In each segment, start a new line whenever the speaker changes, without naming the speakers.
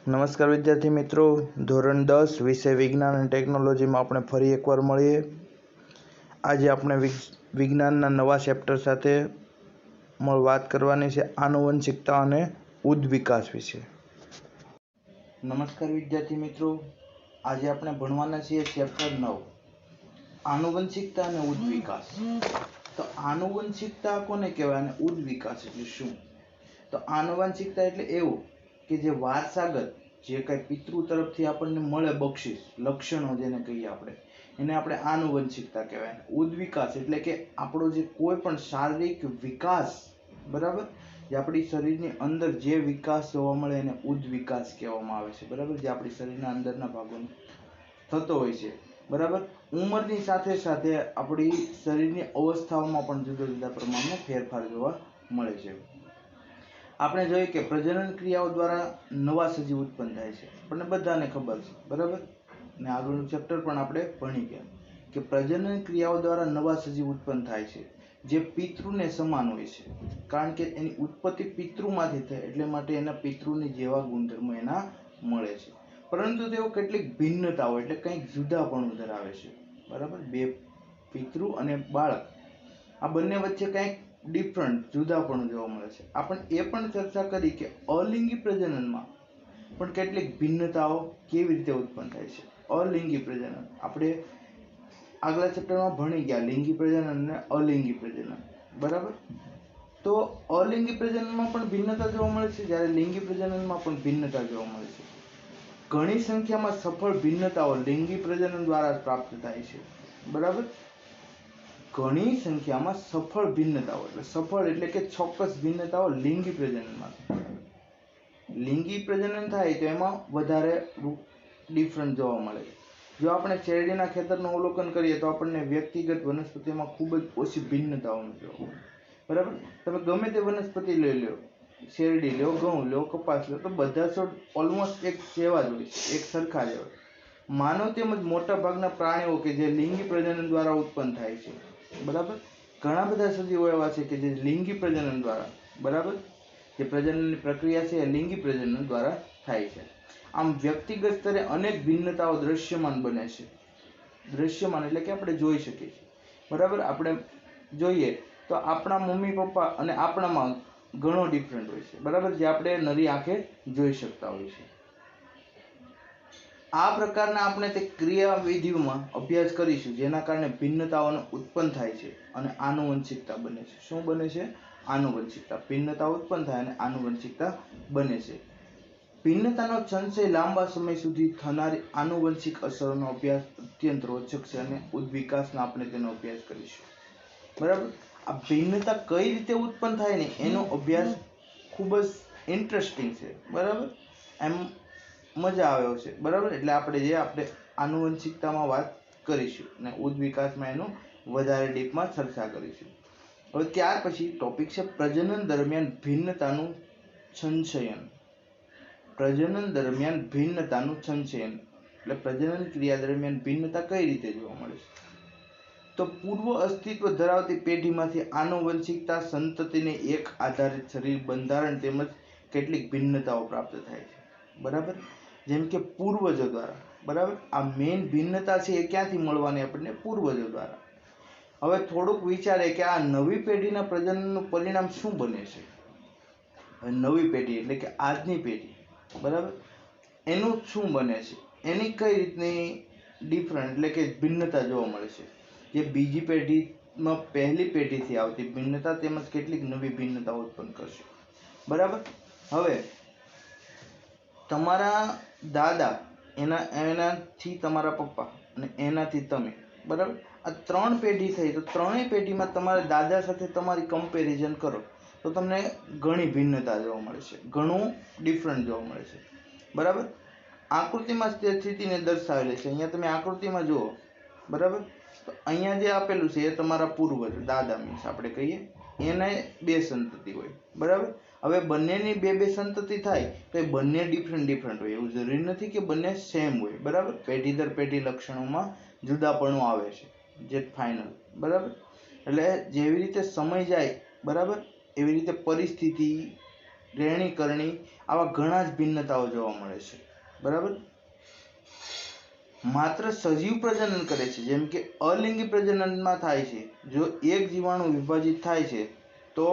નમસ્કાર વિદ્યાર્થી મિત્રો, ધોરણ 10 વિષય વિજ્ઞાન અને ટેકનોલોજીમાં આપણે ફરી એકવાર મળીએ. આજે આપણે વિજ્ઞાનના નવા ચેપ્ટર સાથે વાત કરવાની છે આનુવંશિકતા અને ઉદ્વિકાસ વિશે. નમસ્કાર વિદ્યાર્થી મિત્રો, આજે આપણે ભણવાના છીએ ચેપ્ટર 9 આનુવંશિકતા અને ઉદ્વિકાસ. તો આનુવંશિકતા કોને કહેવાય અને ઉદ્વિકાસ એટલે શું? તો આનુવંશિકતા એટલે એવું કે જે વારસાગત જે કંઈ પિતૃ તરફથી આપણને મળે બક્ષિસ, લક્ષણો જેને કહીએ આપણે, એને આપણે આનુવંશિકતા કહેવાય. ઉદ્વિકાસ એટલે કે આપણો જે કોઈ પણ શારીરિક વિકાસ, બરાબર, જે આપણી શરીરની અંદર જે વિકાસ જોવા મળે એને ઉદ્વિકાસ કહેવામાં આવે છે. બરાબર, જે આપણી શરીરના અંદરના ભાગોનો થતો હોય છે. બરાબર, ઉંમરની સાથે સાથે આપણી શરીરની અવસ્થાઓમાં પણ જુદા જુદા પ્રમાણમાં ફેરફાર જોવા મળે છે. આપણે જોઈએ કે પ્રજનન ક્રિયાઓ દ્વારા નવા સજીવ ઉત્પન્ન થાય છે. આપણને બધાને ખબર છે. બરાબર, ને આગળનું ચેપ્ટર પણ આપણે ભણી ગયા કે પ્રજનન ક્રિયાઓ દ્વારા નવા સજીવ ઉત્પન્ન થાય છે જે પિતૃને સમાન હોય છે. કારણ કે એની ઉત્પત્તિ પિતૃમાંથી થાય એટલે માટે એના પિતૃની જેવા ગુણધર્મો એના મળે છે. પરંતુ તેઓ કેટલીક ભિન્નતાઓ એટલે કંઈક જુદાપણું ધરાવે છે. બરાબર, બે પિતૃ અને બાળક આ બંને વચ્ચે કંઈક ડિફરન્ટ જુદાપણું જોવા મળે છે. આપણે એ પણ ચર્ચા કરી કે અલિંગી પ્રજનનમાં પણ કેટલીક ભિન્નતાઓ કેવી રીતે ઉત્પન્ન થાય છે. અલિંગી પ્રજનન આપણે આગલા ચેપ્ટરમાં ભણી ગયા, લિંગી પ્રજનન અને અલિંગી પ્રજનન. બરાબર, તો અલિંગી પ્રજનનમાં પણ ભિન્નતા જોવા મળે છે, જ્યારે લિંગી પ્રજનનમાં પણ ભિન્નતા જોવા મળે છે. ઘણી સંખ્યામાં સફળ ભિન્નતાઓ લિંગી પ્રજનન દ્વારા પ્રાપ્ત થાય છે. બરાબર, ઘણી સંખ્યામાં સફળ ભિન્નતાઓ એટલે સફળ એટલે કે ચોક્કસ ભિન્નતાઓ લિંગી પ્રજનનમાં. લિંગી પ્રજનન થાય તો એમાં વધારે ડિફરન્ટ જોવા મળે. જો આપણે શેરડીના ખેતરનું અવલોકન કરીએ તો આપણને વ્યક્તિગત વનસ્પતિમાં ખૂબ જ ઓછી ભિન્નતાઓ જોવા મળે. બરાબર, તમે ગમે તે વનસ્પતિ લઈ લો, શેરડી લો, ઘઉં લો, કપાસ લો, તો બધા છોડ ઓલમોસ્ટ એક જેવા જ હોય છે, એક સરખા જ હોય. માનવ તેમજ મોટા ભાગના પ્રાણીઓ કે જે લિંગી પ્રજનન દ્વારા ઉત્પન્ન થાય છે. બરાબર, ઘણા બધા સજીવો એવા છે કે જે લિંગી પ્રજનન દ્વારા, બરાબર, જે પ્રજનનની પ્રક્રિયા છે એ લિંગી પ્રજનન દ્વારા થાય છે. આમ વ્યક્તિગત સ્તરે અનેક ભિન્નતાઓ દ્રશ્યમાન બને છે. દ્રશ્યમાન એટલે કે આપણે જોઈ શકીએ છીએ. બરાબર, આપણે જોઈએ તો આપણા મમ્મી પપ્પા અને આપણામાં ઘણો ડિફરન્ટ હોય છે. બરાબર, જે આપણે નરી આંખે જોઈ શકતા હોય છે. આ પ્રકારના આપણે તે ક્રિયાવિધિઓમાં અભ્યાસ કરીશું જેના કારણે ભિન્નતાઓનો ઉત્પન્ન થાય છે અને આનુવંશિકતા બને છે. શું બને છે? આનુવંશિકતા. ભિન્નતા ઉત્પન્ન થાય અને આનુવંશિકતા બને છે. ભિન્નતાનો સંશય લાંબા સમય સુધી થનારી આનુવંશિક અસરોનો અભ્યાસ અત્યંત રોચક છે અને ઉદ્વિકાસનો આપણે તેનો અભ્યાસ કરીશું. બરાબર, આ ભિન્નતા કઈ રીતે ઉત્પન્ન થાય ને એનો અભ્યાસ ખૂબ જ ઇન્ટરેસ્ટિંગ છે. બરાબર, એમ મજા આવ્યો છે. બરાબર, એટલે આપણે આનુવંશિકતામાં વાત કરીશું અને ઉદ્વિકાસમાં એનું વધારે ડીપમાં ચર્ચા કરીશું. હવે ત્યાર પછી ટોપિક છે પ્રજનન દરમિયાન ભિન્નતાનું સંચયન. પ્રજનન દરમિયાન ભિન્નતાનું સંચયન એટલે પ્રજનન ક્રિયા દરમિયાન ભિન્નતા કઈ રીતે જોવા મળે છે? તો પૂર્વ અસ્તિત્વ ધરાવતી પેઢીમાંથી આનુવંશિકતા સંતતિને એક આધારિત શરીર બંધારણ તેમજ કેટલીક ભિન્નતાઓ પ્રાપ્ત થાય છે. બરાબર, જેમ કે પૂર્વજો દ્વારા. બરાબર, આ મેઇન ભિન્નતા છે એ ક્યાંથી મળવાની? આપણને પૂર્વજો દ્વારા. હવે થોડુંક વિચારે કે આ નવી પેઢીના પ્રજનનનું પરિણામ શું બને છે? નવી પેઢી એટલે કે આજની પેઢી, બરાબર, એનું શું બને છે? એની કઈ રીતની ડિફરન્ટ એટલે કે ભિન્નતા જોવા મળે છે? જે બીજી પેઢીમાં પહેલી પેઢીથી આવતી ભિન્નતા તેમજ કેટલીક નવી ભિન્નતાઓ ઉત્પન્ન કરશે. બરાબર, હવે તમારા દાદા, એનાથી તમારા પપ્પા અને એનાથી તમે, બરાબર, આ ત્રણ પેઢી થઈ. તો ત્રણેય પેઢીમાં તમારા દાદા સાથે તમારી કમ્પેરિઝન કરો તો તમને ઘણી ભિન્નતા જોવા મળે છે, ઘણું ડિફરન્ટ જોવા મળે છે. બરાબર, આકૃતિમાં તે સ્થિતિને દર્શાવેલી છે. અહીંયા તમે આકૃતિમાં જુઓ. બરાબર, તો અહીંયા જે આપેલું છે એ તમારા પૂર્વજ, દાદા મીન્સ આપણે કહીએ, એને બે સંતતિ હોય. બરાબર, હવે બંનેની બે સંતતિ થાય તો એ બંને ડિફરન્ટ હોય. એવું જરૂરી નથી કે બંને સેમ હોય. બરાબર, પેઢી દર પેઢી લક્ષણોમાં જુદાપણું આવે છે, જે ફાઇનલ. બરાબર, એટલે જેવી રીતે સમય જાય, બરાબર, એવી રીતે પરિસ્થિતિ રહેણી કરણી આવા ઘણા જ ભિન્નતાઓ જોવા મળે છે. બરાબર. માત્ર સજીવ પ્રજનન કરે છે, જેમ કે અલિંગી પ્રજનનમાં થાય છે. જો એક જીવાણુ વિભાજિત થાય છે તો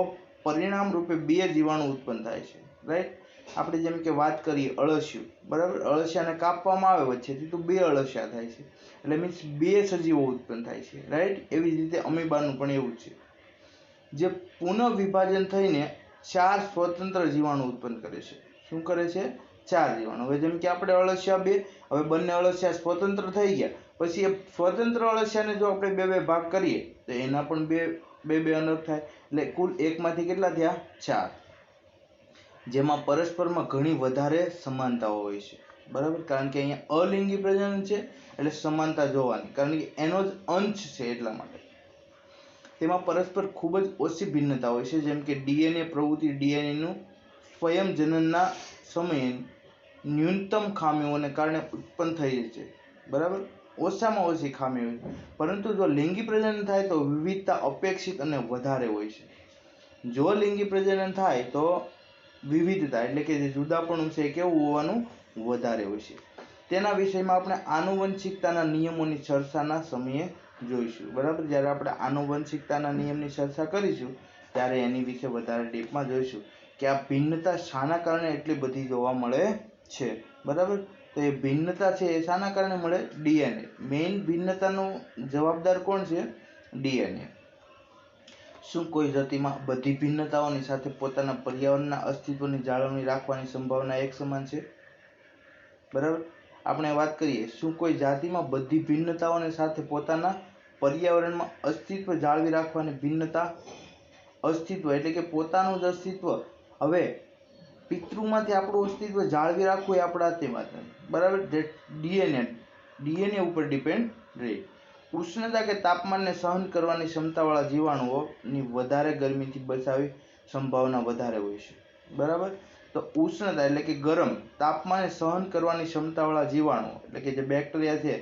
પરિણામ રૂપે 2 જીવાણુ ઉત્પન્ન થાય છે. રાઈટ. આપણે જેમ કે વાત કરીએ અળસિયું, બરાબર, અળસિયાને કાપવામાં આવે વચ્ચેથી તો 2 અળસિયા થાય છે, એટલે મીન્સ 2 સજીવો ઉત્પન્ન થાય છે. રાઈટ. એવી જ રીતે અમીબાનું પણ એવું છે, જે પુનઃ વિભાજન થઈને 4 સ્વતંત્ર જીવાણુ ઉત્પન્ન કરે છે. શું કરે છે? 4 જીવાણુ. હવે જેમ કે આપણે અળસિયા 2, હવે બંને અળસિયા સ્વતંત્ર થઈ ગયા, પછી એ સ્વતંત્ર અળસિયાને જો આપણે 2 ભાગ કરીએ તો એના પણ બે અલગ થાય, એટલે કુલ એકમાંથી કેટલા થયા? 4, જેમાં પરસ્પરમાં ઘણી વધારે સમાનતાઓ હોય છે. બરાબર. કારણ કે અહીંયા અલિંગી પ્રજનન છે એટલે સમાનતા જોવાની, કારણ કે એનો જ અંશ છે એટલા માટે. તેમાં પરસ્પર ખૂબ જ ઓછી ભિન્નતા હોય છે, જેમ કે ડીએનએ પ્રવૃત્તિ ડીએનએનું સ્વયં જનનના સમયે ન્યૂનતમ ખામીઓને કારણે ઉત્પન્ન થઈ છે. બરાબર. ઓછામાં ઓછી ખામી હોય છે, પરંતુ જો લિંગી પ્રજનન થાય તો વિવિધતા અપેક્ષિત અને વધારે હોય છે. જો લિંગી પ્રજનન થાય તો વિવિધતા એટલે કે જે જુદાપણું છે કેવું હોવાનું? વધારે હોય છે. તેના વિષયમાં આપણે આનુવંશિકતાના નિયમોની ચર્ચાના સમયે જોઈશું. બરાબર. જ્યારે આપણે આનુવંશિકતાના નિયમની ચર્ચા કરીશું ત્યારે એની વિશે વધારે ડીપમાં જોઈશું કે આ ભિન્નતા શાના કારણે એટલી બધી જોવા મળે છે. બરાબર. તો એ ભિન્નતા છે એ શાના કારણે મળે? ડીએનએ. મેઇન ભિન્નતાનો જવાબદાર કોણ છે? ડીએનએ. શું કોઈ જાતિમાં બધી ભિન્નતાઓની સાથે પોતાના પર્યાવરણના અસ્તિત્વની જાળવણી રાખવાની સંભાવના એક સમાન છે? બરાબર. આપણે વાત કરીએ, શું કોઈ જાતિમાં બધી ભિન્નતાઓની સાથે પોતાના પર્યાવરણમાં અસ્તિત્વ જાળવી રાખવાની ભિન્નતા અસ્તિત્વ એટલે કે પોતાનું જ અસ્તિત્વ. હવે પિતૃમાંથી આપણું અસ્તિત્વ જાળવી રાખવું એ આપણા હાથમાં નથી. બરાબર. ડીએનએ ઉપર ડિપેન્ડ રહે. ઉષ્ણતા કે તાપમાનને સહન કરવાની ક્ષમતાવાળા જીવાણુઓની વધારે ગરમીથી બચાવી સંભાવના વધારે હોય છે. બરાબર. તો ઉષ્ણતા એટલે કે ગરમ તાપમાનને સહન કરવાની ક્ષમતાવાળા જીવાણુઓ એટલે કે જે બેક્ટેરિયા છે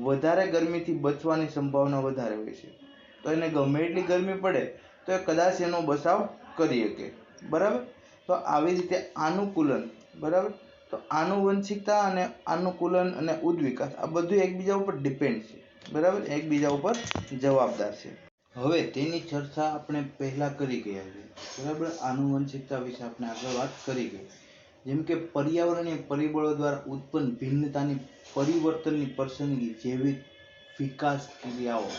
વધારે ગરમીથી બચવાની સંભાવના વધારે હોય છે. તો એને ગમે એટલી ગરમી પડે તો એ કદાચ એનો બચાવ કરી શકે. બરાબર. તો આવી રીતે આનુકૂલન. બરાબર. તો આનુવંશિકતા અને આનુકૂલન અને ઉદ્વિકાસ આ બધું એકબીજા ઉપર ડિપેન્ડ છે. બરાબર. એકબીજા ઉપર જવાબદાર છે. હવે તેની ચર્ચા આપણે પહેલા કરી ગયા છે. બરાબર. આનુવંશિકતા વિશે આપણે આગળ વાત કરી ગઈ. જેમ કે પર્યાવરણીય પરિબળો દ્વારા ઉત્પન્ન ભિન્નતાની પરિવર્તનની પસંદગી જૈવિક વિકાસ ક્રિયાઓ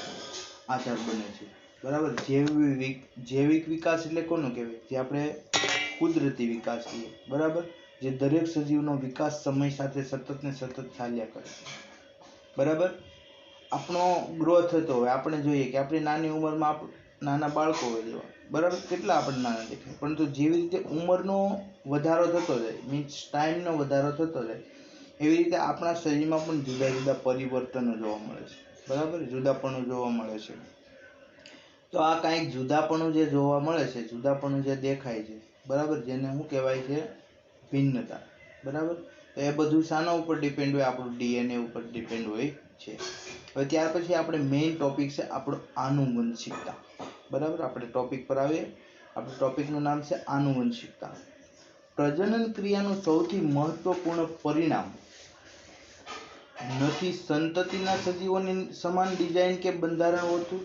આધાર બને છે. બરાબર. જૈવિક વિકાસ એટલે કોનો કહેવાય? જે આપણે કુદરતી વિકાસ કહીએ. બરાબર. જે દરેક સજીવનો વિકાસ સમય સાથે સતત ને સતત ચાલ્યા કરે છે. બરાબર. આપણો ગ્રોથ થતો હોય, આપણે જોઈએ કે આપણી નાની ઉંમરમાં નાના બાળકો હોય, બરાબર, કેટલા આપણે નાના દેખાય, પરંતુ જેવી રીતે ઉંમરનો વધારો થતો જાય, મીન્સ ટાઈમનો વધારો થતો જાય, એવી રીતે આપણા શરીરમાં પણ જુદા જુદા પરિવર્તનો જોવા મળે છે. બરાબર. જુદાપણું જોવા મળે છે. તો આ કાંઈક જુદાપણું જે જોવા મળે છે, જુદાપણું જે દેખાય છે, બરાબર, જેને શું કહેવાય છે? ભિન્નતા. બરાબર. તો એ બધું શાના ઉપર ડિપેન્ડ હોય? આપણું ડીએનએ ઉપર ડિપેન્ડ હોય છે. હવે ત્યાર પછી આપણે મેઇન ટોપિક છે આપણો આનુવંશિકતા. બરાબર. આપણે ટોપિક પર આવીએ. આપણું ટોપિકનું નામ છે આનુવંશિકતા. પ્રજનન ક્રિયાનું સૌથી મહત્વપૂર્ણ પરિણામ નથી સંતતિના સજીવોની સમાન ડિઝાઇન કે બંધારણ હોતું.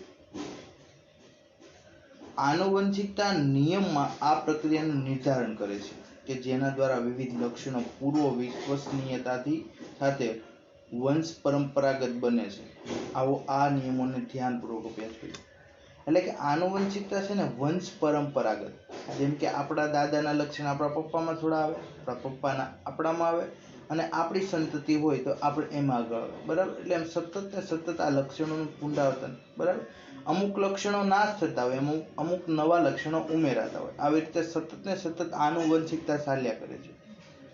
આનુવંશિકતા નિયમમાં આ પ્રક્રિયાનું નિર્ધારણ કરે છે કે જેના દ્વારા વિવિધ લક્ષણો પૂર્વ વિશ્વસનીયતાથી સાથે વંશ પરંપરાગત બને છે. આવો આ નિયમોને ધ્યાનપૂર્વક અભ્યાસ કર્યો. એટલે કે આનુવંશિકતા છે ને વંશ પરંપરાગત. જેમ કે આપણા દાદાના લક્ષણ આપણા પપ્પામાં થોડા આવે, આપણા પપ્પાના આપણામાં આવે, અને આપણી સંતતિ હોય તો આપણે એમાં આગળ આવે. બરાબર. એટલે એમ સતત ને સતત આ લક્ષણોનું પુનરાવર્તન. બરાબર. અમુક લક્ષણો નાશ થતા હોય, અમુક નવા લક્ષણો ઉમેરાતા હોય. આવી રીતે સતત ને સતત આનુવંશિકતા ચાલ્યા કરે છે.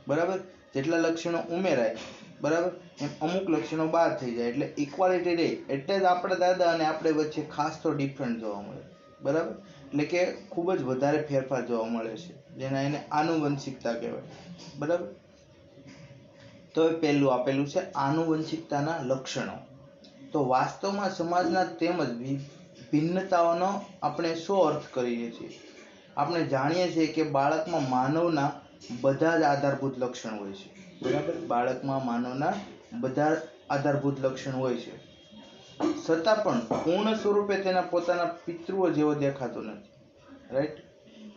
બરાબર. જેટલા લક્ષણો ઉમેરાય, બરાબર, એમ અમુક લક્ષણો બાદ થઈ જાય, એટલે ઇક્વાલિટી રહે. એટલે જ આપણા દાદા અને આપણે વચ્ચે ખાસ તો ડિફરન્સ જોવા મળે. બરાબર. એટલે કે ખૂબ જ વધારે ફેરફાર જોવા મળે છે, જેના એને આનુવંશિકતા કહેવાય. બરાબર. તો એ પહેલું આપેલું છે આનુવંશિકતાના લક્ષણો. તો વાસ્તવમાં સમાજના તેમજ ભિન્નતાઓનો આપણે શું અર્થ કરીએ છીએ? આપણે જાણીએ છીએ કે બાળકમાં માનવના બધા જ આધારભૂત લક્ષણ હોય છે, બરાબર. બાળકમાં માનવના બધા આધારભૂત લક્ષણ હોય છે, છતાં પણ પૂર્ણ સ્વરૂપે તેના પોતાના પિતૃઓ જેવો દેખાતો નથી, રાઈટ.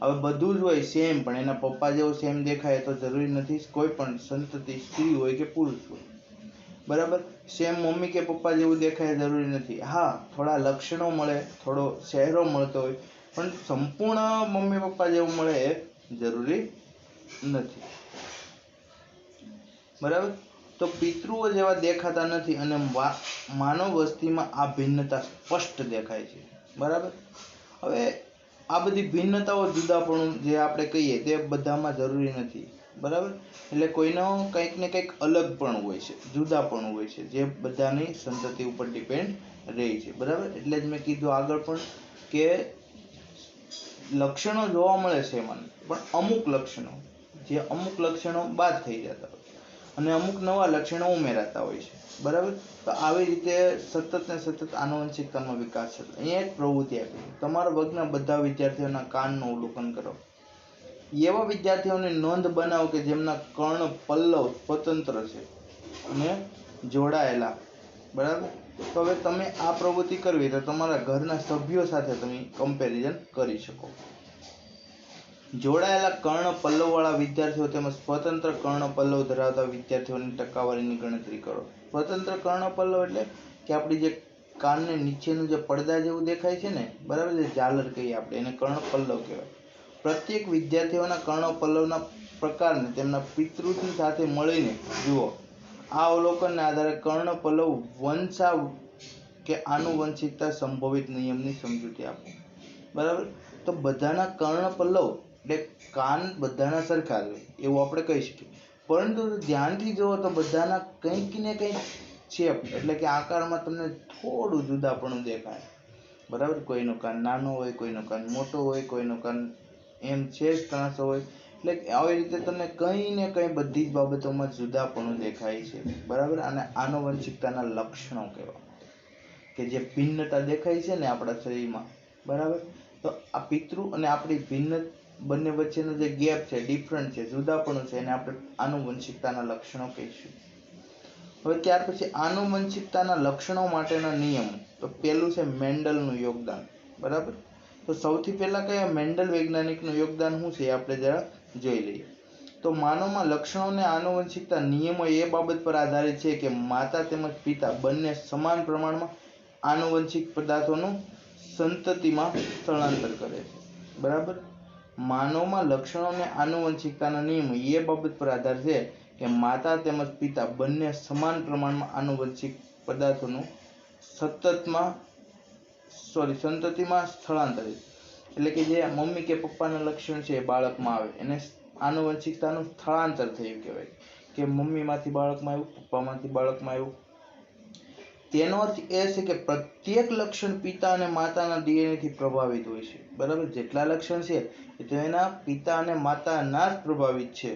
હવે બધું જ હોય સેમ, પણ એના પપ્પા જેવો સેમ દેખાય તો જરૂરી નથી. કોઈ પણ સંતતિ સ્ત્રી હોય કે પુરુષ હોય, બરાબર, સેમ મમ્મી કે પપ્પા જેવું દેખાય જરૂરી નથી. હા, થોડા લક્ષણો મળે, થોડો ચહેરો મળતો હોય, પણ સંપૂર્ણ મમ્મી પપ્પા જેવું મળે એ જરૂરી નથી, બરાબર. તો પિતૃઓ જેવા દેખાતા નથી અને માનવ વસ્તીમાં આ ભિન્નતા સ્પષ્ટ દેખાય છે, બરાબર. હવે આ બધી ભિન્નતાઓ, જુદાપણું જે આપણે કહીએ તે બધામાં જરૂરી નથી, બરાબર. એટલે કોઈનો કંઈક ને કંઈક અલગ પણ હોય છે, જુદા પણ હોય છે, જે બધાની સંતતિ ઉપર ડિપેન્ડ રહે છે, બરાબર. એટલે જ મેં કીધું આગળ પણ કે લક્ષણો જોવા મળે છે એમાં, પણ અમુક લક્ષણો બાદ થઈ જતા હોય અને અમુક નવા લક્ષણો ઉમેરાતા હોય છે, બરાબર. તો આવી રીતે સતત ને સતત આનુવંશિકતામાં વિકાસ છે. અહીંયા એક પ્રવૃત્તિ આપી છે, તમારા વર્ગના બધા વિદ્યાર્થીઓના કાનનું અવલોકન કરો. એવા વિદ્યાર્થીઓની નોંધ બનાવો કે જેમના કર્ણ પલ્લવ સ્વતંત્ર છે અને જોડાયેલા, બરાબર. તો હવે તમે આ પ્રવૃત્તિ કરવી તો તમારા ઘરના સભ્યો સાથે તમે કમ્પેરિઝન કરી શકો. જોડાયેલા કર્ણ પલ્લવ વાળા વિદ્યાર્થીઓ તેમજ સ્વતંત્ર કર્ણ પલ્લવ ધરાવતા વિદ્યાર્થીઓની ટકાવારીની ગણતરી કરો. સ્વતંત્ર કર્ણ પલ્લવ એટલે કે આપણી જે કાનને નીચેનું જે પડદા જેવું દેખાય છે ને, બરાબર, જે ઝાલર કહીએ આપણે, એને કર્ણ પલ્લવ કહેવાય. પ્રત્યેક વિદ્યાર્થીઓના કર્ણ પલ્લવના પ્રકારને તેમના પિતૃની સાથે મળીને જુઓ. આ અવલોકનને આધારે કર્ણ પલ્લવ વંશા કે આનુવંશિકતા સંભવિત નિયમની સમજૂતી આપો, બરાબર. તો બધાના કર્ણ પલ્લવ એટલે કાન બધાના સરખા જ હોય એવું આપણે કહી શકીએ, પરંતુ ધ્યાનથી જુઓ તો બધાના કંઈક ને કંઈક શેપ એટલે કે આકારમાં તમને થોડું જુદાપણું દેખાય, બરાબર. કોઈનો કાન નાનો હોય, કોઈનો કાન મોટો હોય, કોઈનો કાન એમ છે જ ત્રાંસો હોય. એટલે આવી રીતે તમને કંઈ ને કંઈ બધી જ બાબતોમાં જુદાપણું દેખાય છે, બરાબર. અને આનુવંશિકતાના લક્ષણો કહેવાય કે જે ભિન્નતા દેખાય છે ને આપણા શરીરમાં, બરાબર. તો આ પિતૃ અને આપણી બંને વચ્ચેનો જે ગેપ છે, ડિફરન્ટ છે, જુદાપણું છે, એને આપણે આનુવંશિકતાના લક્ષણો કહીશું. હવે ત્યાર પછી આનુવંશિકતાના લક્ષણો માટેના નિયમો. તો પહેલું છે મેન્ડલનું યોગદાન, બરાબર. તો સૌથી પહેલા કયા મેન્ડલ વૈજ્ઞાનિકનું યોગદાન શું છે આપણે જરા જોઈ લઈએ. તો માનવમાં લક્ષણોને આનુવંશિકતા નિયમો એ બાબત પર આધારિત છે કે માતા તેમજ પિતા બંને સમાન પ્રમાણમાં આનુવંશિક પદાર્થોનું સંતતિમાં સ્થળાંતર કરે છે, બરાબર. માનવમાં લક્ષણોને આનુવંશિકતાના નિયમો એ બાબત પર આધાર છે કે માતા તેમજ પિતા બંને સમાન પ્રમાણમાં આનુવંશિક પદાર્થોનું સંતતિમાં સ્થળાંતરિત, એટલે કે જે મમ્મી કે પપ્પાના લક્ષણ છે એ બાળકમાં આવે એને આનુવંશિકતાનું સ્થળાંતર થયું કહેવાય કે મમ્મીમાંથી બાળકમાં આવ્યું, પપ્પામાંથી બાળકમાં આવ્યું. તેનો અર્થ એ છે કે પ્રત્યેક લક્ષણ પિતા અને માતાના ડીએનએ થી પ્રભાવિત હોય છે, બરાબર. જેટલા લક્ષણ છે એ તો એના પિતા અને માતાના જ પ્રભાવિત છે.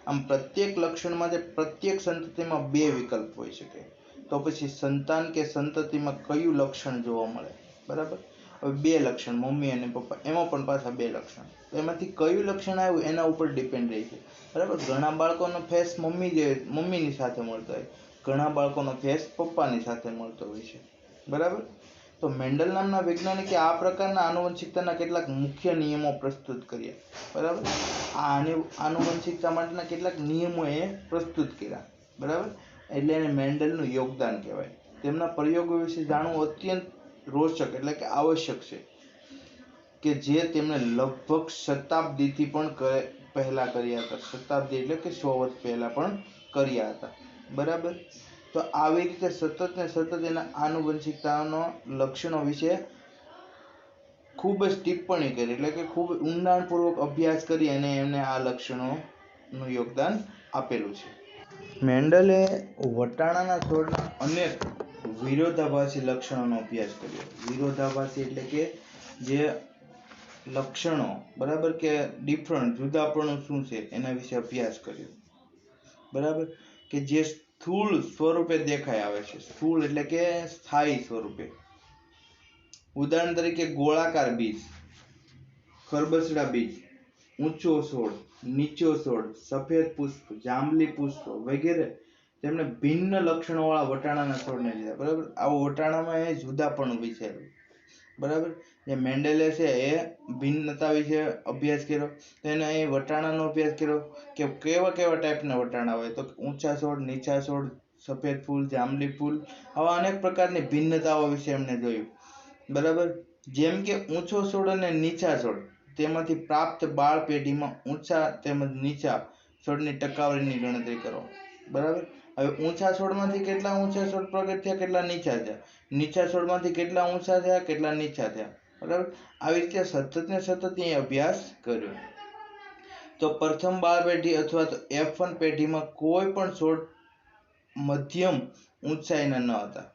આમ પ્રત્યેક લક્ષણમાં જે પ્રત્યેક સંતતિમાં બે વિકલ્પ હોઈ શકે. તો પછી સંતાન કે સંતતિમાં કયું લક્ષણ જોવા મળે, બરાબર. હવે બે લક્ષણ મમ્મી અને પપ્પા, એમાં પણ પાછા બે લક્ષણ, તો એમાંથી કયું લક્ષણ આવ્યું એના ઉપર ડિપેન્ડ રહે છે, બરાબર. ઘણા બાળકોનો ફેસ મમ્મીની સાથે મળતો હોય, ઘણા બાળકોનો ફેસ પપ્પાની સાથે મળતો હોય છે, બરાબર. તો મેન્ડલ નામના વૈજ્ઞાનિકે આ પ્રકારના આનુવંશિકતાના કેટલાક મુખ્ય નિયમો પ્રસ્તુત કર્યા, બરાબર. આ આનુવંશિકતા માટેના કેટલાક નિયમો એ પ્રસ્તુત કર્યા, બરાબર. એટલે એને મેન્ડલનું યોગદાન કહેવાય. તેમના પ્રયોગો વિશે જાણવું અત્યંત રોચક એટલે કે આવશ્યક છે કે જે તેમણે લગભગ શતાબ્દીથી પણ પહેલા કર્યા હતા. શતાબ્દી એટલે કે 100 વર્ષ પહેલા પણ કર્યા હતા, બરાબર. તો આવી રીતે સતત ને સતત એના આનુવંશિકતાનો લક્ષણો વિશે ખૂબ જ ટિપ્પણી કરી, એટલે કે ખૂબ ઊંડાણપૂર્વક અભ્યાસ કરી અને એમને આ લક્ષણોનું યોગદાન આપેલું છે. મેન્ડલે વટાણાના છોડના અનેક વિરોધાભાસી લક્ષણોનો અભ્યાસ કર્યો. વિરોધાભાસી એટલે કે જે લક્ષણો, બરાબર, કે ડિફરન્ટ જુદાપણું શું છે એના વિશે અભ્યાસ કર્યો, બરાબર. કે જે સ્થૂળ સ્વરૂપે દેખાઈ આવે છે. સ્થૂળ એટલે કે સ્થાયી સ્વરૂપે. ઉદાહરણ તરીકે ગોળાકાર બીજ, ખરબસડા બીજ, ઊંચો છોડ, નીચો છોડ, સફેદ પુષ્પ, જાંબલી પુષ્પ વગેરે તેમણે ભિન્ન લક્ષણોવાળા વટાણાના છોડને લીધા. બરાબર, આવો વટાણામાં એ જુદાપણું વિચાર્યું. બરાબર, જે મેન્ડેલે છે એ ભિન્નતા વિશે અભ્યાસ કર્યો. તો એને અહીં વટાણાનો અભ્યાસ કર્યો કે કેવા કેવા ટાઈપના વટાણા હોય. તો ઊંચા છોડ, નીચા છોડ, સફેદ ફૂલ, જાંબલી ફૂલ, આવા અનેક પ્રકારની ભિન્નતાઓ વિશે એમને જોયું. બરાબર, જેમ કે ઊંચો છોડ અને નીચા છોડ તેમાંથી પ્રાપ્ત બાળ પેઢીમાં ઊંચા તેમજ નીચા છોડની ટકાવારીની ગણતરી કરો. બરાબર, હવે ઊંચા છોડમાંથી કેટલા ઊંચા છોડ પ્રગટ થયા, કેટલા નીચા થયા, નીચા છોડમાંથી કેટલા ઊંચા થયા, કેટલા નીચા થયા. બરાબર, આવી રીતે સતત ને સતત એ અભ્યાસ કર્યો. તો પ્રથમ બાળ પેઢી અથવા તો F1 પેઢીમાં કોઈ પણ છોડ મધ્યમ ઊંચાઈના ન હતા.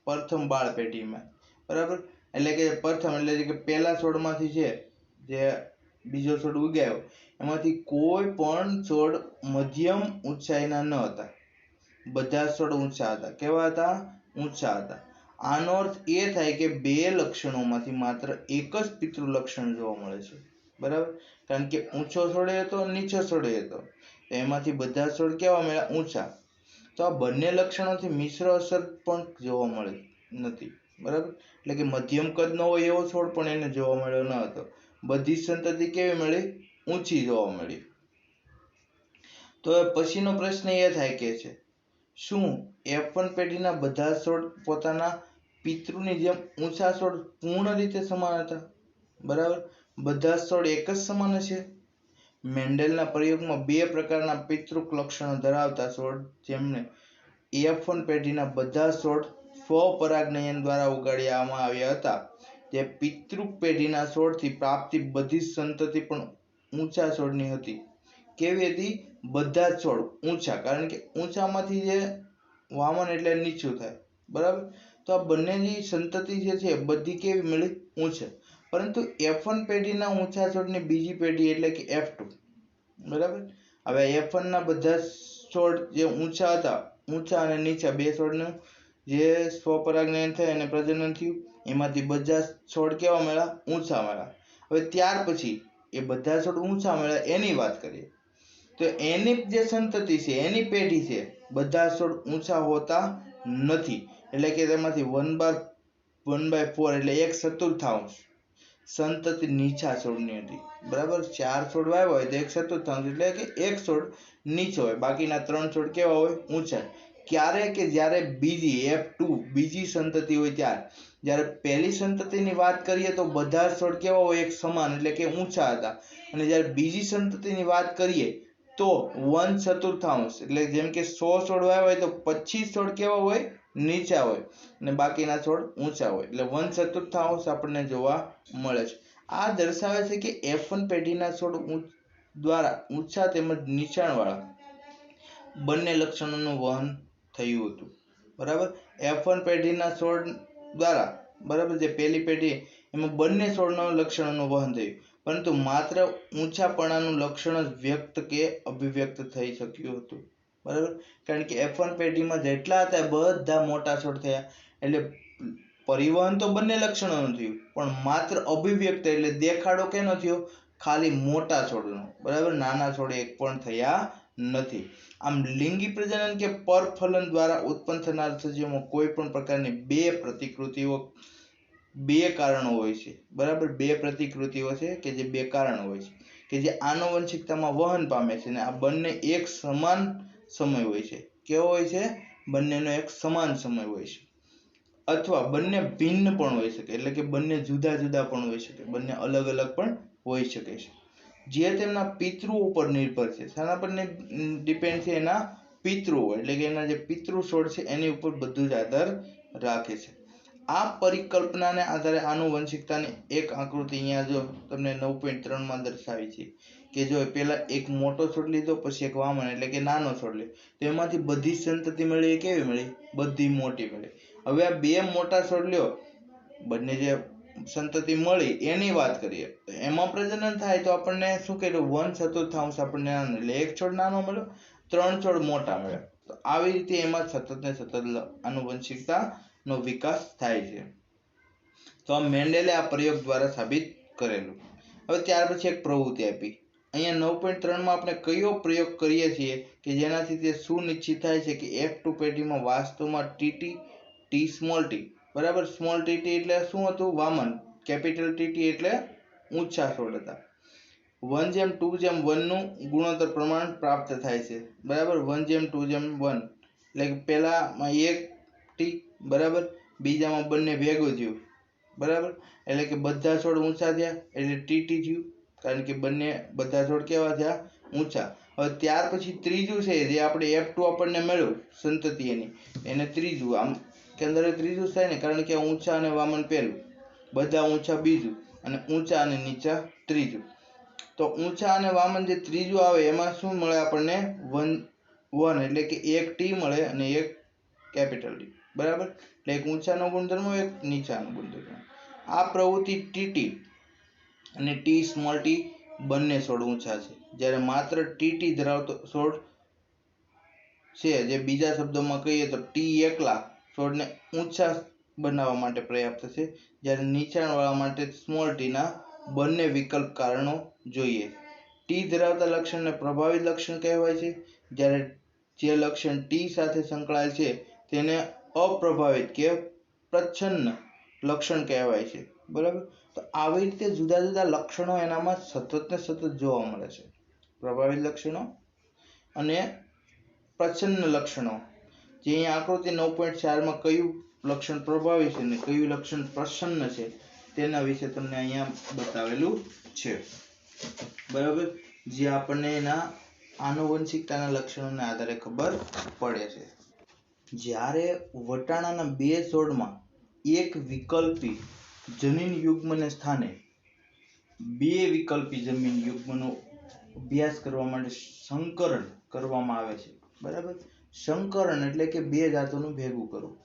પ્રથમ બાળ પેઢીમાં. બરાબર, એટલે કે પ્રથમ એટલે કે પહેલા છોડમાંથી છે જે બીજો છોડ ઉગાયો એમાંથી કોઈ પણ છોડ મધ્યમ ઊંચાઈના ન હતા. બધા છોડ ઊંચા હતા. કેવા હતા? ઊંચા હતા. આનો અર્થ એ થાય કે બે લક્ષણોમાંથી માત્ર એક જ પિતૃ લક્ષણ જોવા મળે છે. બરાબર, કારણ કે ઊંચો છોડ હતો, નીચો છોડ હતો, એમાંથી બધા છોડ કેવા મળ્યા? ઊંચા. તો આ બંને લક્ષણોથી મિશ્ર અસર પણ જોવા મળે નથી. બરાબર, એટલે કે મધ્યમ કદનો હોય એવો છોડ પણ એને જોવા મળ્યો ન હતો. બધી સંતતિ કેવી મળી? ઊંચી જોવા મળી. તો પછીનો પ્રશ્ન એ થાય કે છે શું F1 પેઢીના બધા છોડ પોતાના પિતૃની જેમ ઊંચા છોડ પૂર્ણ રીતે સમાન હતા? બરાબર, બધા છોડ એક જ સમાન છે. મેન્ડેલના પ્રયોગમાં બે પ્રકારના પિતૃક લક્ષણો ધરાવતા છોડ જેમને F1 પેઢીના બધા છોડ સ્વપરાગનયન દ્વારા ઉગાડવામાં આવ્યા હતા. જે પિતૃક પેઢીના છોડથી પ્રાપ્તિ બધી સંતતિ પણ ઊંચા છોડની હતી. કેવી હતી? બધા જ છોડ ઊંચા, કારણ કે ઊંચામાંથી જે વામન એટલે નીચું થાય. બરાબર, તો આ બંનેની સંતતિ જે છે બધી કેવી મળી? ઊંચા. પરંતુ F1 પેઢીના ઊંચા છોડની બીજી પેઢી એટલે કે F2. બરાબર, હવે F1 ના બધા છોડ જે ઊંચા હતા, ઊંચા અને નીચા બે છોડનું જે સ્વપરાગનયન થાય અને પ્રજનન થયું, એમાંથી બધા છોડ કેવા મળ્યા? ઊંચા મળ્યા. હવે ત્યાર પછી એ બધા છોડ ઊંચા મળ્યા એની વાત કરીએ તો એની જે સંતતિ છે, એની પેઢી છે, બધા છોડ ઊંચા હોતા નથી. એટલે કે તેમાંથી 1/4 એટલે 1/4 સંતતિ નીચા છોડની હતી. બરાબર, 4 છોડ વાવ્યા હોય તો 1/4 એટલે કે એક છોડ નીચો હોય, બાકીના 3 છોડ કેવા હોય? ઊંચા. ક્યારે? કે જ્યારે બીજી F2 બીજી સંતતિ હોય ત્યારે. જ્યારે પહેલી સંતતિની વાત કરીએ તો બધા છોડ કેવા હોય? એક સમાન એટલે કે ઊંચા હતા. અને જ્યારે બીજી સંતતિની વાત કરીએ તો 1/4 એટલે જેમ કે 100 છોડ વાવ્યા હોય તો 25 છોડ કેવા હોય? નીચા હોય અને બાકીના છોડ ઊંચા હોય. એટલે 1/4 આપણને જોવા મળે છે. આ દર્શાવે છે કે F1 પેઢીના છોડ દ્વારા ઊંચા તેમજ નીચાણવાળા બંને લક્ષણોનું વહન થયું હતું. બરાબર, F1 પેઢીના છોડ દ્વારા, બરાબર, જે પહેલી પેઢી એમાં બંને છોડના લક્ષણોનું વહન થયું, પરંતુ માત્ર ઊંચાપણાનું લક્ષણ જ વ્યક્ત કે અભિવ્યક્ત થઈ શક્યું હતું. બરાબર, કારણ કે F1 પેઢીમાં જેટલા હતા બધા મોટા છોડ થયા. એટલે પરિવહન તો બંને લક્ષણોનું થયું, પણ માત્ર અભિવ્યક્ત એટલે દેખાડો કેનો થયો? ખાલી મોટા છોડનો. બરાબર, નાના છોડ એક પણ થયા નથી. આમ લિંગી પ્રજનન કે પરફલન દ્વારા ઉત્પન્ન થનાર સજીવોમાં કોઈ પણ પ્રકારની બે પ્રતિકૃતિઓ, બે કારણો હોય છે. બરાબર, બે પ્રતિકૃતિઓ છે કે જે બે કારણો હોય છે કે જે આનુવંશિકતામાં વહન પામે છે. અને આ બંને એક સમાન સમય હોય છે. કેવો હોય છે? બંનેનો એક સમાન સમય હોય છે. અથવા બંને ભિન્ન પણ હોઈ શકે, એટલે કે બંને જુદા જુદા પણ હોઈ શકે, બંને અલગ અલગ પણ હોઈ શકે છે. જે તેમના પિતૃ ઉપર નિર્ભર છે. શાના પર ડિપેન્ડ છે? એના પિતૃ, એટલે કે એના જે પિતૃ છોડ છે એની ઉપર બધું જ આધાર રાખે છે. આ પરિકલ્પનાને આધારે આનુવંશિકતાની એક આકૃતિ અહીંયા જો તમને 9.3 માં દર્શાવી છે કે જો પહેલા એક મોટો છોડ લીધો, પછી એક વામન એટલે કે નાનો છોડ લે, તો એમાંથી બધી સંતતિ મળી કેવી મળી? બધી મોટી મળી. હવે આ બે મોટા છોડ લ્યો, બંને જે સંતતિ મળી એની વાત કરીએ તો એમાં પ્રજનન થાય તો આપણને શું કર્યું? 1/4 આપણને નાનો, એટલે એક છોડ નાનો મળ્યો, 3 છોડ મોટા મળ્યા. તો આવી રીતે એમાં સતત ને સતત આનુવંશિકતાનો વિકાસ થાય છે. તો આ મેન્ડેલે આ પ્રયોગ દ્વારા સાબિત કરેલું. હવે ત્યાર પછી એક પ્રવૃત્તિ આપી. અહીંયા 9.3 માં આપણે કયો પ્રયોગ કરીએ છીએ કે જેનાથી તે સુનિશ્ચિત થાય છે કે F2 પેઢીમાં વાસ્તવમાં ટીટી ટી સ્મોલ ટી, બરાબર. સ્મોલ ટીટી એટલે શું હતું? વામન. કેપિટલ ટીટી એટલે ઊંચા છોડ હતા. 1:2:1 નું ગુણોત્તર પ્રમાણ પ્રાપ્ત થાય છે, બરાબર. 1:2:1 એટલે કે પહેલામાં 1 ટી, બરાબર, બીજામાં બંને ભેગું થયું, બરાબર. એટલે કે બધા છોડ ઊંચા થયા એટલે ટીટી થયું, કારણ કે બધા છોડ કેવા થયા? ઊંચા. હવે ત્યાર પછી ત્રીજું છે જે આપણે F2 આપણને મળ્યું સંતતિ એની, એને ત્રીજું, આમ કેન્દ્રે ત્રીજું થાય ને, કારણ કે ઊંચા અને વામન પહેલું, બધા ઊંચા બીજું, અને ઊંચા અને નીચા ત્રીજું. તો ઊંચા અને વામન જે ત્રીજું આવે એમાં શું મળે આપણને? 1 એટલે કે 1 ટી મળે અને 1 કેપિટલ ટી, બરાબર. એટલે એક ઊંચાનો ગુણધર્મ, એક નીચાનો ગુણધર્મ. આ પ્રવૃત્તિ ટીટી અને ટી સ્મોલ ટી બંને છોડ ઊંચા છે, જ્યારે માત્ર ટીટી ધરાવતો છોડ છે, જે બીજા શબ્દોમાં કહીએ તો ટી એકલા છોડને ઊંચા બનાવવા માટે પર્યાપ્ત છે, જ્યારે નીચાણવાળા માટે સ્મોલ ટીના બંને વિકલ્પ કારણો જોઈએ. ટી ધરાવતા લક્ષણને પ્રભાવિત લક્ષણ કહેવાય છે, જ્યારે જે લક્ષણ ટી સાથે સંકળાયેલ છે તેને અપ્રભાવિત કે પ્રચ્છન્ન લક્ષણ કહેવાય છે, બરાબર. તો આવી રીતે જુદા જુદા લક્ષણો એનામાં સતત ને સતત જોવા મળે છે. પ્રભાવિત લક્ષણો અને પ્રચ્છન્ન લક્ષણો. જે અહીંયા આકૃતિ 9.4 માં કયું લક્ષણ પ્રભાવી છે અને કયું લક્ષણ પ્રસન્ન છે તેના વિશે તમને અહીંયા બતાવેલું છે, બરાબર. જે આપણને એના આનુવંશિકતાના લક્ષણોના આધારે ખબર પડે છે. જ્યારે વટાણાના બે છોડમાં એક વિકલ્પી જનીન યુગ્મને સ્થાને બે વિકલ્પી જમીન યુગ્મનો અભ્યાસ કરવા માટે સંકરણ કરવામાં આવે છે, બરાબર. સંકરણ એટલે કે બે ધાતુનું ભેગું કરવું,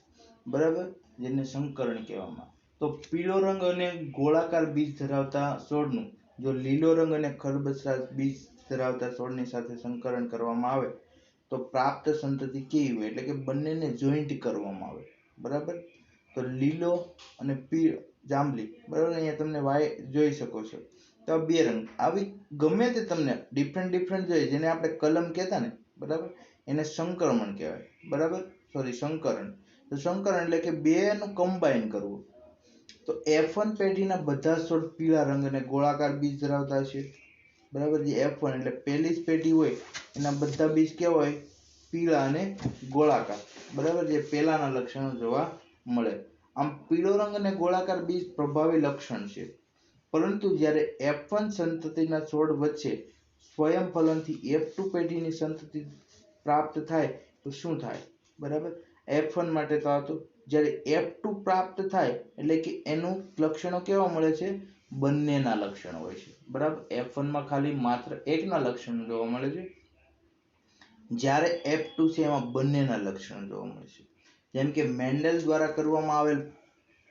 બરાબર, જેને સંકરણ કહેવામાં. તો પીળો રંગ અને ગોળાકાર બીજ ધરાવતા છોડનું જો લીલો રંગ અને ખરબચડા બીજ ધરાવતા છોડની સાથે સંકરણ કરવામાં આવે તો પ્રાપ્ત સંતતિ કેવી હોય? એટલે કે બંનેને જોઈન્ટ કરવામાં આવે, બરાબર. તો લીલો અને જાંબલી, બરાબર. અહીંયા તમને વાય જોઈ શકો છો. તો બે રંગ આવી ગમે તે તમને ડિફરન્ટ જોઈએ, જેને આપણે કલમ કહેતા ને, બરાબર, એને સંક્રમણ કહેવાય, બરાબર. સંકરણ. તો સંકરણ એટલે કે બેનું કમ્બાઈન કરવું. તો F1 પેઢીના બધા છોડ પીળા રંગ અને ગોળાકાર બીજ ધરાવતા છે, બરાબર. જે F1 એટલે પહેલી જ પેઢી હોય એના બધા બીજ કેવા હોય? પીળા અને ગોળાકાર, બરાબર. જે પહેલાના લક્ષણો જોવા મળે. આમ પીળો રંગ અને ગોળાકાર બીજ પ્રભાવી લક્ષણ છે, પરંતુ જ્યારે F1 સંતતિના છોડ વચ્ચે સ્વયંફલનથી F2 પેઢીની સંતતિ પ્રાપ્ત થાય તો શું થાય? બરાબર. F1 માટે તો હતું, જ્યારે F2 પ્રાપ્ત થાય એટલે કે એનું લક્ષણો કેવા મળે છે? બંનેના લક્ષણો હોય છે, બરાબર. F1 માં ખાલી માત્ર એકના લક્ષણો જોવા મળે છે, જ્યારે F2 છે એમાં બંનેના લક્ષણો જોવા મળે છે. જેમ કે મેન્ડેલ દ્વારા કરવામાં આવેલ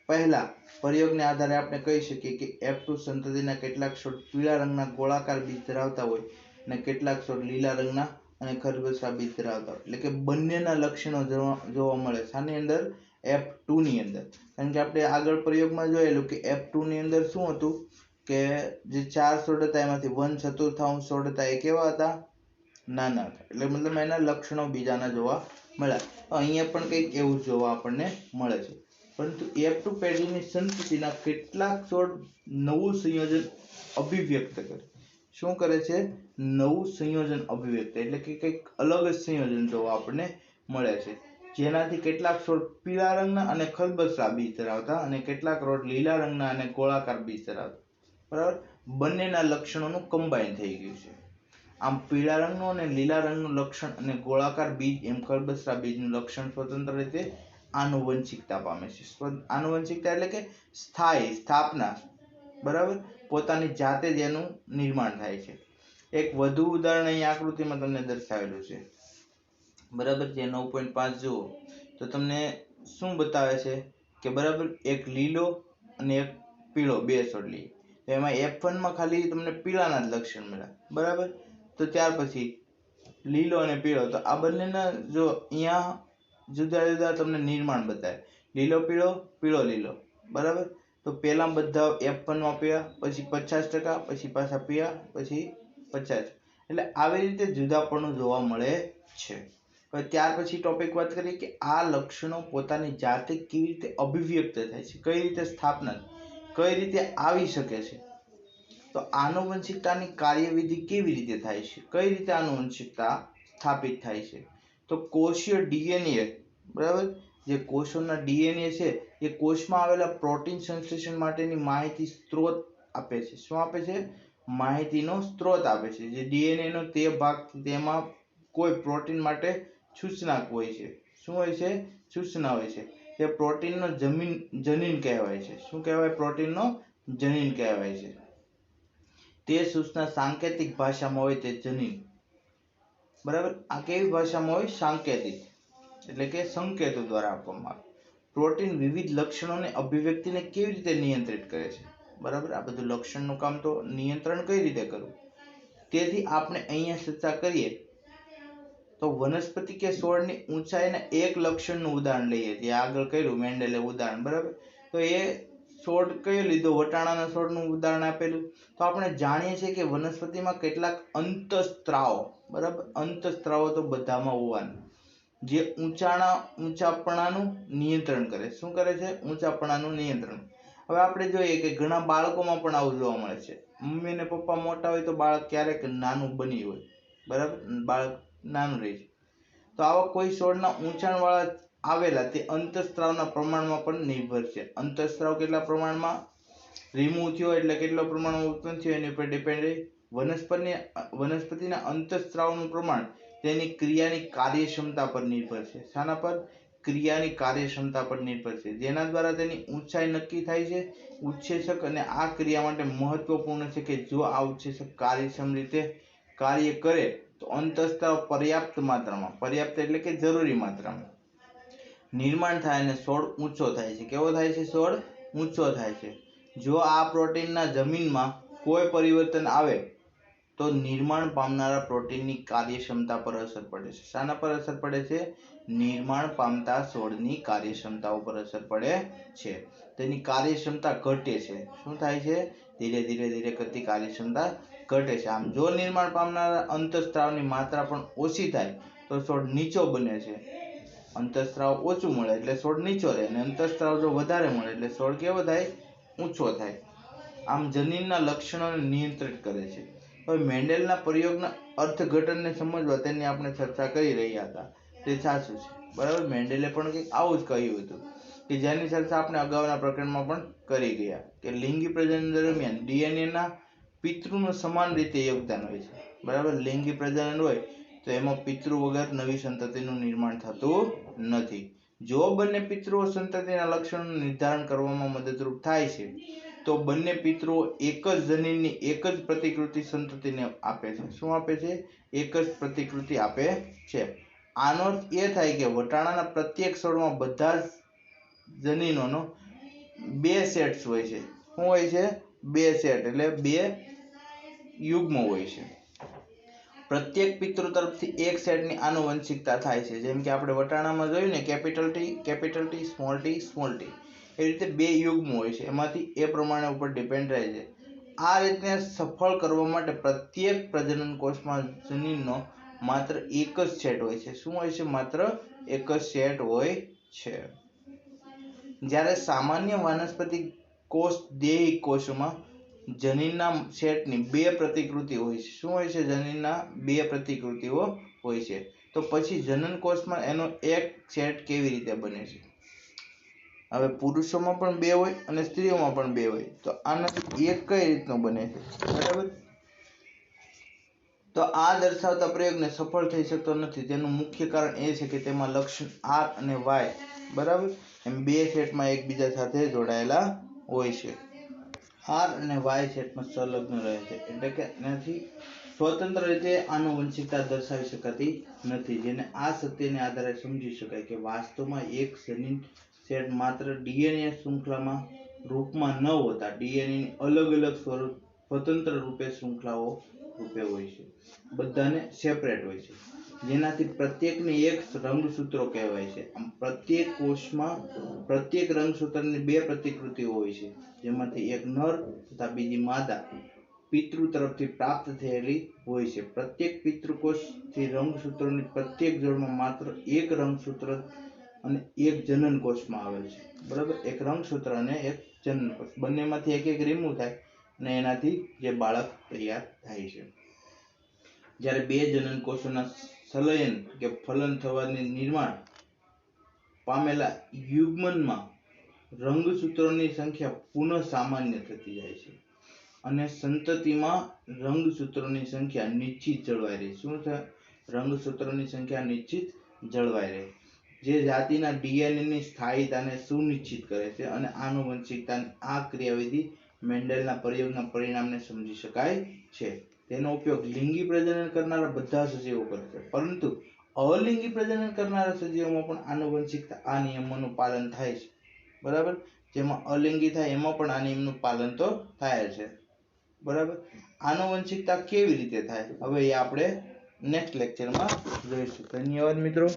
પહેલા પ્રયોગને આધારે આપણે કહી શકીએ કે F2 સંતતિના કેટલાક છોડ પીળા રંગના ગોળાકાર બીજ ધરાવતા હોય અને કેટલાક છોડ લીલા રંગના અને ખરબચડા બીજ ધરાવતા હોય. એટલે કે બંનેના લક્ષણો જોવા મળે. શાની અંદર? F2 ની અંદર. કારણ કે આપણે આગળ પ્રયોગમાં જોયેલું કે F2 ની અંદર શું હતું કે જે 4 છોડ હતા એમાંથી 1/4 છોડ હતા એ કેવા હતા? નાના હતા. એટલે મતલબ એના લક્ષણો બીજાના જોવા મળ્યા. અહીંયા પણ કંઈક એવું જોવા આપણને મળે છે. પરંતુ F2 પેઢીની સંતતિના કેટલાક છોડ નવું સંયોજન અભિવ્યક્ત કરે. શું કરે છે? નવું સંયોજન અભિવ્યક્ત, એટલે કે કંઈક અલગ જ સંયોજન જોવા આપણને મળે છે, જેનાથી કેટલાક છોડ પીળા રંગના અને ખરબચડા બીજ ધરાવતા અને કેટલાક છોડ લીલા રંગના અને ગોળાકાર બીજ ધરાવતા, બરાબર. બંનેના લક્ષણોનું કમ્બાઈન થઈ ગયું છે. આમ પીળા રંગનું અને લીલા રંગનું લક્ષણ અને ગોળાકાર બીજ એમ ખરબચડા બીજનું લક્ષણ સ્વતંત્ર રીતે આનુવંશિકતા પામે છે. આનુવંશિકતા એટલે કે સ્થાપના, બરાબર. પોતાની જાતે જ એનું નિર્માણ થાય છે. એક વધુ ઉદાહરણ અહીં આકૃતિમાં તમને દર્શાવેલું છે, બરાબર. જે 9.5 જુઓ તો તમને શું બતાવે છે કે બરાબર એક લીલો અને એક પીળો બે છોડ લઈએ તો એમાં F1 માં ખાલી તમને પીળાના જ લક્ષણ મળ્યા, બરાબર. તો ત્યાર પછી લીલો અને પીળો, તો આ બંનેના જો અહીંયા જુદા જુદા તમને નિર્માણ બતાવે, લીલો પીળો, પીળો લીલો, બરાબર. તો તો પહેલા બધા F1 માં પીયા, પછી 50%, પછી પાછા પીયા, પછી 50. એટલે આવી રીતે જુદાપણું જોવા મળે છે. હવે ત્યાર પછી ટોપિક વાત કરીએ કે આ લક્ષણો પોતાની જાતે કેવી રીતે અભિવ્યક્ત થાય છે, કઈ રીતે સ્થાપના, કઈ રીતે આવી શકે છે. તો આનુવંશિકતાની કાર્યવિધિ કેવી રીતે થાય છે, કઈ રીતે આનુવંશિકતા સ્થાપિત થાય છે. તો કોષીય ડીએનએ, બરાબર, જે કોષોના ડીએનએ છે એ કોષમાં આવેલા પ્રોટીન સંશ્લેષણ માટેની માહિતી સ્ત્રોત આપે છે. શું આપે છે? માહિતીનો સ્ત્રોત આપે છે. જે ડીએનએ નો તે ભાગ, તેમાં કોઈ પ્રોટીન માટે સૂચના હોય છે. શું હોય છે? સૂચના હોય છે. તે પ્રોટીનનો જનીન કહેવાય છે. શું કહેવાય? પ્રોટીનનો જનીન કહેવાય છે. તે સૂચના સાંકેતિક ભાષામાં હોય તે જનીન, બરાબર. આ કેવી ભાષામાં હોય? સાંકેતિક, એટલે કે સંકેતો દ્વારા આપવામાં આવે. પ્રોટીન વિવિધ લક્ષણોને અભિવ્યક્તિને કેવી રીતે નિયંત્રિત કરે છે, બરાબર. આ બધું લક્ષણનું કામ, તો નિયંત્રણ કઈ રીતે કરવું. તેથી આપણે અહીંયા ચર્ચા કરીએ તો વનસ્પતિ કે છોડની ઊંચાઈના એક લક્ષણનું ઉદાહરણ લઈએ. જે આગળ કર્યું મેન્ડેલે ઉદાહરણ, બરાબર. તો એ છોડ કયો લીધો? વટાણાના છોડનું ઉદાહરણ આપેલું. તો આપણે જાણીએ છીએ કે વનસ્પતિમાં કેટલાક અંતઃસ્ત્રાવો, બરાબર, અંતઃસ્ત્રાવો તો બધામાં હોવાના, જે ઊંચાપણાનું નિયંત્રણ કરે. શું કરે છે? ઊંચાપણાનું નિયંત્રણ. હવે આપણે જોઈએ કે ઘણા બાળકોમાં પણ આવું જોવા મળે છે. મમ્મી અને પપ્પા મોટા હોય તો બાળક ક્યારેક નાનું બની હોય, બરાબર, બાળક નાનું રહે છે. તો આવા કોઈ છોડના ઊંચાણવાળા આવેલા તે અંતઃસ્ત્રાવના પ્રમાણમાં પણ નિર્ભર છે. અંતઃસ્ત્રાવ કેટલા પ્રમાણમાં રિમૂવ થયો, એટલે કેટલો પ્રમાણમાં ઉત્પન્ન થયો, એની ઉપર ડિપેન્ડ રહે. વનસ્પતિના અંતઃસ્ત્રાવનું પ્રમાણ તેની ક્રિયાની કાર્યક્ષમતા પર નિર્ભર છે. શાના પર? ક્રિયાની કાર્યક્ષમતા પર નિર્ભર છે, જેના દ્વારા તેની ઊંચાઈ નક્કી થાય છે. ઉત્સેચક અને આ ક્રિયા માટે મહત્વપૂર્ણ છે કે જો આ ઉત્સેચક કાર્યક્ષમ રીતે કાર્ય કરે તો અંતઃસ્ત્રાવ પર્યાપ્ત માત્રામાં, પર્યાપ્ત એટલે કે જરૂરી માત્રામાં નિર્માણ થાય અને છોડ ઊંચો થાય છે. કેવો થાય છે? છોડ ઊંચો થાય છે. જો આ પ્રોટીનના જમીનમાં કોઈ પરિવર્તન આવે તો નિર્માણ પામનારા પ્રોટીનની કાર્યક્ષમતા પર અસર પડે છે. શાના પર અસર પડે છે? નિર્માણ પામતા છોડની કાર્યક્ષમતા ઉપર અસર પડે છે. તેની કાર્યક્ષમતા ઘટે છે. શું થાય છે? ધીરે ધીરે કરતી કાર્યક્ષમતા ઘટે છે. આમ જો નિર્માણ પામનારા અંતઃસ્ત્રાવની માત્રા પણ ઓછી થાય તો છોડ નીચો બને છે. અંતઃસ્ત્રાવ ઓછું મળે એટલે છોડ નીચો રહે, અને અંતઃસ્ત્રાવ જો વધારે મળે એટલે છોડ કેવો થાય? ઊંચો થાય. આમ જનીનના લક્ષણોને નિયંત્રિત કરે છે. હવે મેન્ડેલના પ્રયોગના અર્થઘટનને સમજવા તેની આપણે ચર્ચા કરી રહ્યા હતા, તે સાચું છે, બરાબર. મેન્ડેલે પણ કંઈક આવું જ કહ્યું હતું કે જેની ચર્ચા આપણે અગાઉના પ્રકરણમાં પણ કરી ગયા કે લિંગી પ્રજનન દરમિયાન ડીએનએના પિતૃનું સમાન રીતે યોગદાન હોય છે, બરાબર. લિંગી પ્રજનન હોય તો એમાં પિતૃ વગર નવી સંતતિનું નિર્માણ થતું નથી. જો બંને પિતૃઓ સંતતિના લક્ષણોનું નિર્ધારણ કરવામાં મદદરૂપ થાય છે તો બંને પિતૃઓ એક જ જનીનની એક જ પ્રતિકૃતિ સંતતિને આપે છે. શું આપે છે? એક જ પ્રતિકૃતિ આપે છે. આનો અર્થ એ થાય કે વટાણાના પ્રત્યેક છોડમાં બધા જ જનીનોનો 2 સેટ્સ હોય છે. શું હોય છે? 2 સેટ, એટલે 2 યુગ્મ હોય છે. પ્રત્યેક પિતૃ તરફથી એક સેટની આનુવંશિકતા થાય છે. જેમ કે આપણે વટાણામાં જોયું ને, કેપિટલ ટી, સ્મોલ ટી. એ રીતે 2 યુગ્મ હોય છે. એમાંથી એ પ્રમાણે ઉપર ડિપેન્ડ રહે છે. આ રીતને સફળ કરવા માટે પ્રત્યેક પ્રજનન કોષમાં જનીનનો માત્ર એક જ સેટ હોય છે. શું હોય છે? માત્ર એક જ સેટ હોય છે. જ્યારે સામાન્ય વનસ્પતિ કોષ દેહી કોષોમાં જનીનના સેટની 2 પ્રતિકૃતિ હોય છે. શું હોય છે? જનીનના 2 પ્રતિકૃતિઓ હોય છે. તો પછી જનન કોષમાં એનો એક સેટ કેવી રીતે બને છે? હવે પુરુષોમાં પણ 2 હોય અને સ્ત્રીઓમાં પણ 2 હોય, તો આનાથી એક કઈ રીતનું બને છે, બરાબર. તો આ દર્શાવતા પ્રયોગને સફળ થઈ શકતો નથી. તેનું મુખ્ય કારણ એ છે કે તેમાં લક્ષણ R અને Y, બરાબર, એમ 2 સેટમાં એકબીજા સાથે જોડાયેલા હોય છે. R અને Y સેટમાં સંલગ્ન રહે છે, એટલે કે એનાથી સ્વતંત્ર રીતે આનુવંશિકતા દર્શાવી શકાતી નથી. જેને આ સત્યને આધારે સમજી શકાય કે વાસ્તવમાં એક જનીન સેટ માત્ર ડીએનએ શૃંખલામાં રૂપમાં ન હોતા ડીએનએની અલગ અલગ સ્વતંત્ર રૂપે શૃંખલાઓ રૂપે હોય છે. બધાને સેપરેટ હોય છે. જેનાથી પ્રત્યેકને એક રંગસૂત્રો કહેવાય છે. આમ પ્રત્યેક કોષમાં પ્રત્યેક રંગસૂત્રની બે પ્રતિકૃતિઓ હોય છે, જેમાંથી એક નર તથા બીજી માદા પિતૃ તરફથી પ્રાપ્ત થયેલી હોય છે. પ્રત્યેક પિતૃકોષથી રંગસૂત્રોની પ્રત્યેક જોડમાં માત્ર એક રંગસૂત્ર અને એક જનન કોષમાં આવેલ છે. બરાબર, એક રંગસૂત્ર અને એક જનન કોષ, બંનેમાંથી એક એક રિમૂવ થાય અને એનાથી જે બાળક તૈયાર થાય છે. જ્યારે બે જનન કોષોના સંલયન કે ફલન થવાની નિર્માણ પામેલા યુગ્મનમાં રંગસૂત્રોની સંખ્યા પુનઃ સામાન્ય થતી જાય છે અને સંતતિમાં રંગસૂત્રોની સંખ્યા નિશ્ચિત જળવાઈ રહે. શું થાય? રંગસૂત્રોની સંખ્યા નિશ્ચિત જળવાઈ રહે, જે જાતિના ડીએનએની સ્થાયીતાને સુનિશ્ચિત કરે છે. અને આનુવંશિકતાની આ ક્રિયાવિધિ મેન્ડેલના પ્રયોગના પરિણામને સમજી શકાય છે. તેનો ઉપયોગ લિંગી પ્રજનન કરનારા બધા સજીવો કરે છે, પરંતુ અલિંગી પ્રજનન કરનારા સજીવોમાં પણ આનુવંશિકતા આ નિયમોનું પાલન થાય છે. બરાબર, જેમાં અલિંગી થાય એમાં પણ આ નિયમનું પાલન તો થાય છે. બરાબર, આનુવંશિકતા કેવી રીતે થાય હવે એ આપણે નેક્સ્ટ લેક્ચરમાં જોઈશું. ધન્યવાદ મિત્રો.